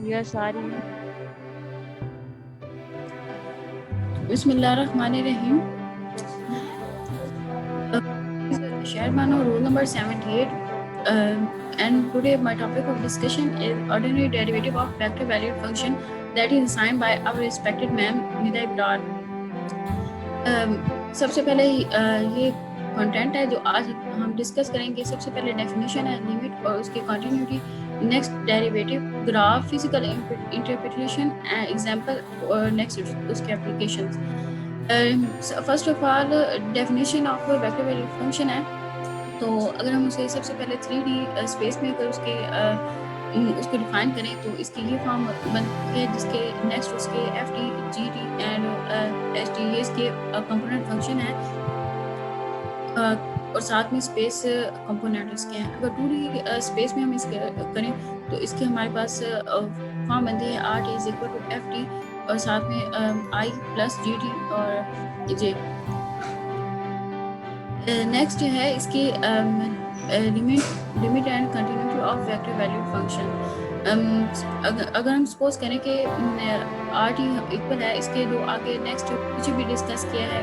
Yes आ रही है। बिस्मिल्लाहिर्रहमानिर्रहीम। Sharmano, rule number 78. And today my topic of discussion is ordinary derivative of vector valued function that is assigned by our respected ma'am Nida Ibrar. सबसे पहले ये content है जो आज हम डिस्कस करेंगे। सबसे पहले डेफिनेशन है लिमिट और उसकी continuity, next derivative, graph, physical interpretation, example और नेक्स्ट उसके applications. First of all definition of vector value function है। तो अगर हम उसे सबसे पहले 3D स्पेस में अगर उसको डिफाइन करें तो इसकी ये फॉर्म बनती है जिसके नेक्स्ट उसके F T, G T and H T ये इसके कंपोनेंट फंक्शन है और साथ में स्पेस कंपोनेंट इसके हैं। अगर 2D स्पेस में हम इसके करें तो इसके हमारे पास फॉर्म बनती है R T is equal to F T और साथ में आई प्लस जी टी और जे। नेक्स्ट है इसकी limit and continuity of vector valued function. अगर हम सपोज करें कि आर टी इक्वल है, इसके जो आगे नेक्स्ट कुछ भी डिस्कस किया है,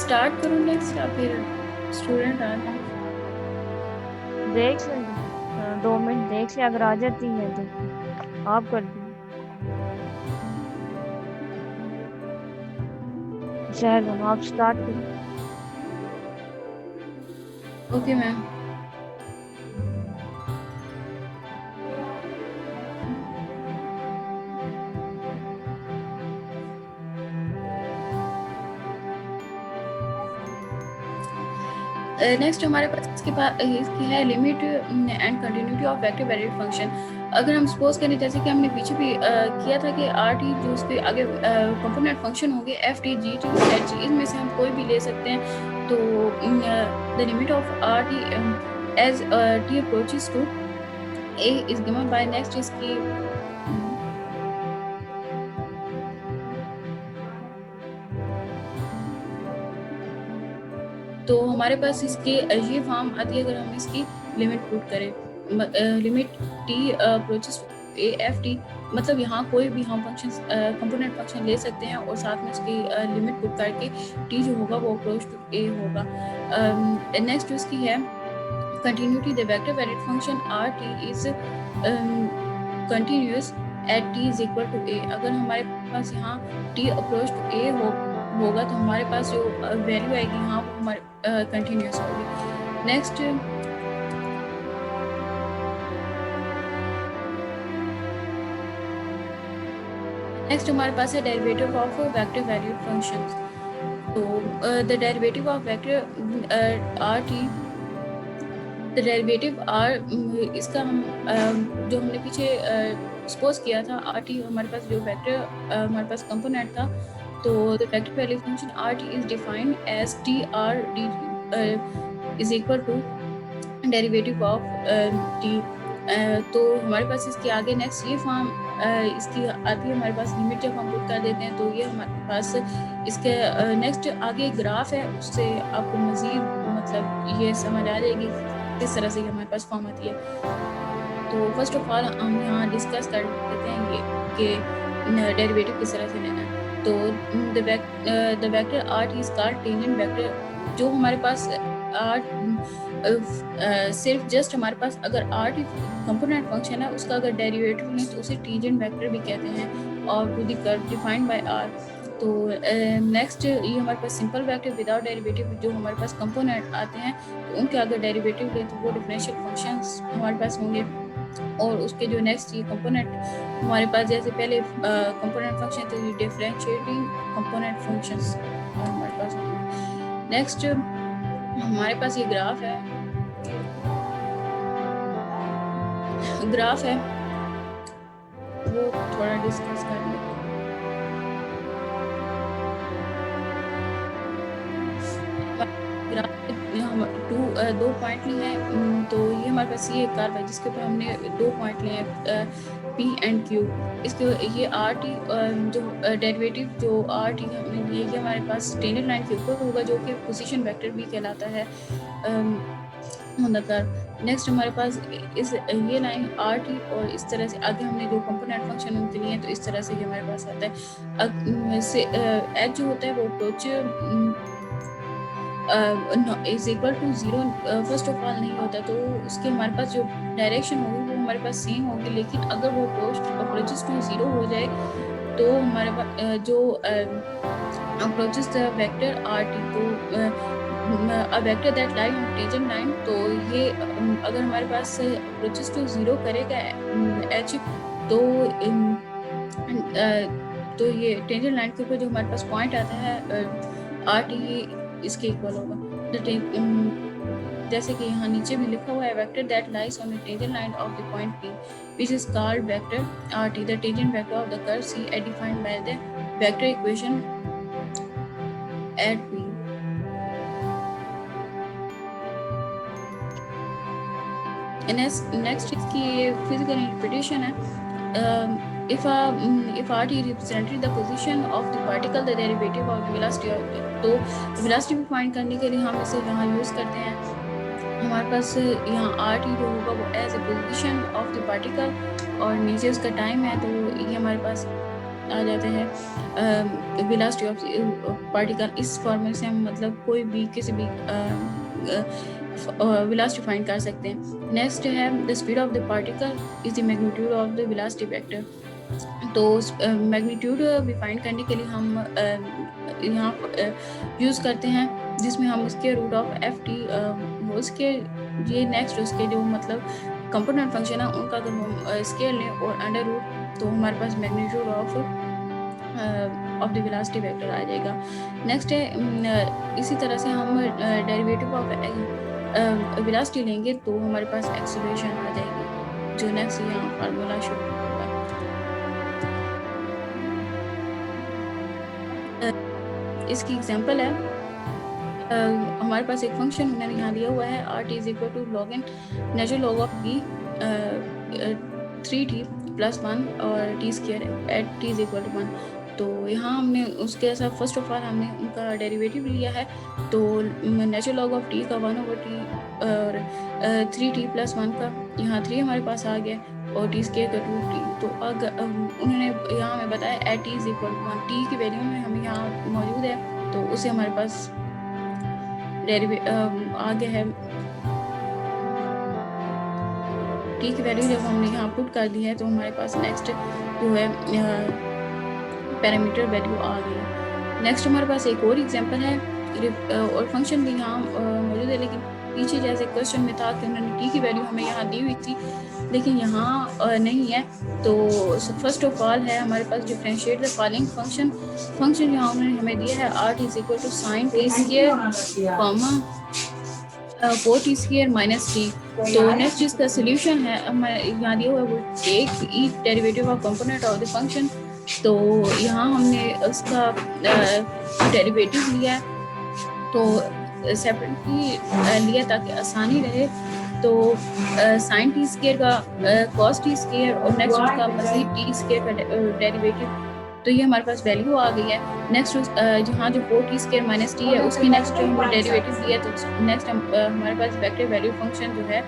स्टार्ट करो नेक्स्ट या फिर स्टूडेंट आना देख ले 2 मिनट देख ले, अगर आ जाती है तो आप कर दी। शहर आप स्टार्ट करो। Okay ma'am. नेक्स्ट हमारे पास इसकी है limit and continuity of vector valued function. अगर हम सपोज करें जैसे कि हमने पीछे भी किया था कि आर टी जो उसके आगे कंपोनेंट फंक्शन होंगे F T, G T, H G, इसमें से हम कोई भी ले सकते हैं। तो the limit of R T as T approaches to A is given by next इसकी तो हमारे पास इसकी ये फॉर्म आती है। अगर हम इसकी लिमिट पुट करें, limit T approaches A F T, मतलब यहाँ कोई भी हम फंक्शन कंपोनेंट फंक्शन ले सकते हैं और साथ में उसकी लिमिट पुट करके टी जो होगा वो अप्रोच टू ए होगा। नेक्स्ट उसकी है continuity, the vector valued function R T is continuous at T is equal to a. अगर हमारे पास यहाँ टी अप्रोच टू ए होगा तो हमारे पास जो वैल्यू आएगी यहाँ वो हमारे कंटिन्यूअस होगी। नेक्स्ट हमारे पास है derivative of vector valued functions. तो the derivative of vector r t, the derivative r, इसका हम जो हमने पीछे सपोज किया था आर टी हमारे पास जो वेक्टर हमारे पास कंपोनेंट था, तो the vector value function R T is defined as T R D is equal to derivative of T. तो हमारे पास इसके आगे नेक्स्ट ये फॉर्म इसकी आती है। हमारे पास लिमिट जब हम पुट कर देते हैं तो ये हमारे पास इसके नेक्स्ट आगे ग्राफ है, उससे आपको मज़ीद मतलब ये समझ आ जाएगी किस तरह से हमारे पास फॉर्म आती है। तो फर्स्ट ऑफ ऑल हम यहाँ डिस्कस कर लेते हैं ये कि डेरिवेटिव किस तरह से लेना है। तो the vector r T is called tangent vector. जो हमारे पास सिर्फ जस्ट हमारे पास अगर आर टी कंपोनेंट फंक्शन है उसका अगर डेरिवेटिव नहीं तो उसे टेंजेंट वेक्टर भी कहते हैं और to the curve defined by R. तो नेक्स्ट ये हमारे पास सिंपल वेक्टर विदाउट डेरिवेटिव जो हमारे पास कंपोनेंट आते हैं तो उनके अगर डेरिवेटिव लें तो वो डिफरेंशियल फंक्शंस हमारे पास होंगे। और उसके जो नेक्स्ट ये कंपोनेंट हमारे पास जैसे पहले कंपोनेंट फंक्शन थे डिफरेंशिएटिंग कंपोनेंट फंक्शंस हमारे पास होंगे। नेक्स्ट हमारे पास ये ग्राफ है वो थोड़ा डिस्कस कर लेते हैं। दो पॉइंट लिए हैं, तो ये हमारे पास ये कर्व है जिसके ऊपर हमने 2 पॉइंट लिए हैं P एंड Q। इसके ये आर टी जो डेरिवेटिव जो आर टी हमने लिए ये हमारे पास टेंजेंट लाइन के ऊपर होगा जो कि पोजीशन वेक्टर भी कहलाता है। नेक्स्ट हमारे पास इस ये लाइन आर टी और इस तरह से आगे हमने जो कंपोनेंट फंक्शन उनके लिए तो इस तरह से ये हमारे पास आता है। एच जो होता है वो approach is equal to zero first of all नहीं होता, तो उसके हमारे पास जो डायरेक्शन होगी वो हमारे पास सेम होगी, लेकिन अगर वो अप्रोचेस टू जीरो हो जाए तो हमारे पास जो approaches the vector r T, तो a vector that lie on tangent line, तो ये अगर हमारे पास अप्रोचेस टू जीरो करेगा h, तो तो ये टेंजेंट लाइन के ऊपर जो हमारे पास पॉइंट आता है आर टी इसके इक्वल होगा। जैसे कि यहाँ नीचे भी लिखा हुआ है vector that lies on the tangent line of the point P which is called vector RT, the tangent vector of the curve C as defined by the vector equation at P. Next इसकी physical interpretation है। if RT represented the position of the particle, the derivative of the velocity of it, तो velocity को find करने के लिए हम इसे यहाँ यूज़ करते हैं। हमारे पास यहाँ RT जो होगा वो as a position of the particle और नीचे उसका टाइम है, तो ये हमारे पास आ जाते हैं वेलोसिटी ऑफ पार्टिकल। इस फॉर्मूले से हम मतलब कोई भी किसी भी वेलोसिटी फाइंड कर सकते हैं। नेक्स्ट है the speed of the particle is the magnitude of the velocity vector, तो मैग्नीट्यूड भी फाइंड करने के लिए हम यहाँ यूज़ करते हैं, जिसमें हम इसके रूट ऑफ एफ टी उसके ये नेक्स्ट उसके जो मतलब कंपोनेंट फंक्शन है उनका अगर हम स्केल लें और अंडर रूट, तो हमारे पास magnitude of the velocity vector आ जाएगा। नेक्स्ट है इसी तरह से हम डेरिवेटिव ऑफ वेलोसिटी लेंगे तो हमारे पास एक्सीलरेशन आ जाएगी, जो नेक्स्ट यहाँ फार्मूला शो होगा। इसकी एग्जांपल है हमारे पास एक फंक्शन उन्होंने यहाँ दिया हुआ है R T is equal to log in natural log of B 3t + 1 और T square at T is equal to 1। तो यहाँ हमने उसके साथ फर्स्ट ऑफ ऑल हमने उनका डेरिवेटिव लिया है, तो नेचुरल लॉग ऑफ टी का 1/t और 3t + 1 का यहाँ 3 हमारे पास आ गया और टी स्क्वायर का 2t। तो अगर उन्होंने यहाँ हमें बताया at T is equal to 1, T की वैल्यू में हमें यहाँ मौजूद है, तो उसे हमारे पास आगे है टी की वैल्यू जब हमने यहाँ पुट कर दी है तो हमारे पास नेक्स्ट जो है पैरामीटर वैल्यू आ गई। नेक्स्ट हमारे पास एक और एग्जांपल है और फंक्शन भी यहाँ मौजूद है, लेकिन पीछे जैसे क्वेश्चन में था कि उन्होंने टी की वैल्यू हमें यहाँ दी हुई थी, लेकिन यहाँ नहीं है। तो फर्स्ट ऑफ ऑल है हमारे पास डिफरेंशिएट द फॉलोइंग फंक्शन यहाँ उन्होंने हमें दिया है R T is equal to sine T square comma 4t square minus T. तो नेक्स्ट जिसका सोल्यूशन है यहाँ दिया हुआ है वो take each derivative of component of the function. तो यहाँ हमने उसका डेरिवेटिव लिया, तो सेपरेटली लिया ताकि आसानी रहे। तो साइन टी स्क्वायर का कॉस टी स्क्वायर और नेक्स्ट उसका मज़ीद टी स्क्वायर का डेरिवेटिव, तो ये हमारे पास वैल्यू आ गई है। नेक्स्ट जहाँ जो 4t स्क्वायर माइनस टी है उसकी नेक्स्ट जो हमने डेरिवेटिव लिया, तो नेक्स्ट हमारे पास वेक्टर वैल्यू फंक्शन जो है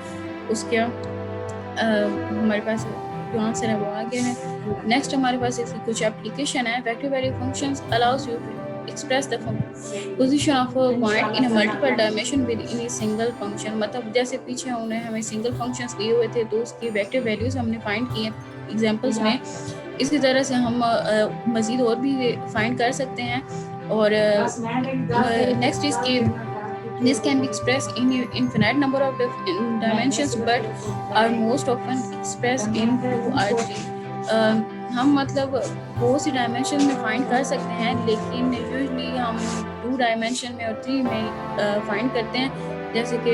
उसके हमारे पास जो आंसर है वो आ गया है। नेक्स्ट हमारे पास इसकी कुछ एप्लीकेशन है। Vector value functions allows you to express the position of a point in a multiple dimension within a single function। मतलब जैसे पीछे उन्हें हमें सिंगल फंक्शंस दिए हुए थे तो उसकी वेक्टर वैल्यूज हमने फाइंड किए एग्जांपल्स में। इसी तरह से हम मज़ीद और भी फाइंड कर सकते हैं। और नेक्स्ट इसकी this can be expressed in infinite number of dimensions but are most often expressed in 2 or 3। हम मतलब बहुत सी डायमेंशन में फाइंड कर सकते हैं, लेकिन यूजुअली हम 2 डायमेंशन में और 3 में फाइंड करते हैं। जैसे कि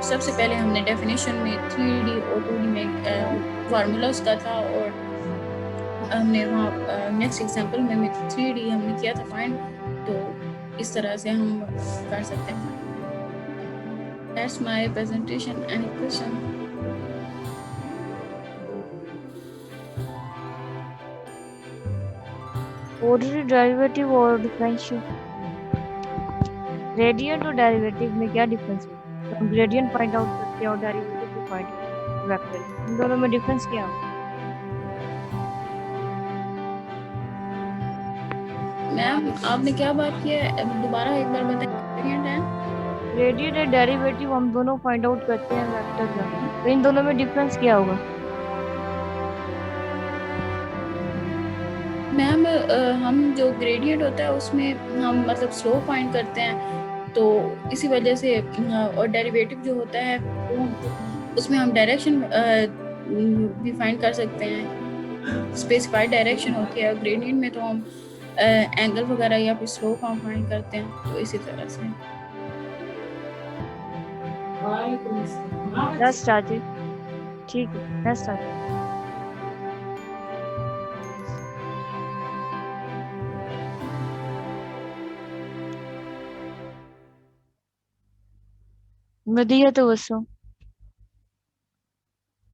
सबसे पहले हमने डेफिनेशन में 3D और 2D में फार्मूला उसका था, और हमने वहाँ नेक्स्ट एग्जांपल में 3D हमने किया था फाइंड। तो इस तरह से हम कर सकते हैं। That's my presentation. Any question? Ordinary derivative और डिफरेंशियल, ग्रेडियंट और डेरिवेटिव में क्या डिफरेंस है? हम ग्रेडियंट फाइंड आउट करते हैं और डेरिवेटिव स्पेसिफाइड वेक्टर, इन दोनों में डिफरेंस क्या होगा? मैम आपने क्या बात की है, दोबारा एक बार बताएं। ग्रेडियंट है, ग्रेडियंट एंड डेरिवेटिव हम दोनों फाइंड आउट करते हैं वेक्टर का, तो इन दोनों में डिफरेंस क्या होगा? मैम हम जो ग्रेडियंट होता है उसमें हम मतलब स्लोप फाइंड करते हैं, तो इसी वजह से और डेरिवेटिव जो होता है वो उसमें हम डायरेक्शन भी फाइंड कर सकते हैं, स्पेसिफाइड डायरेक्शन होती है। ग्रेडियंट में तो हम एंगल वगैरह या फिर स्लोप हम फाइंड करते हैं, तो इसी तरह से। नेक्स्ट आते, ठीक है नेक्स्ट आते। मदिया तो बसो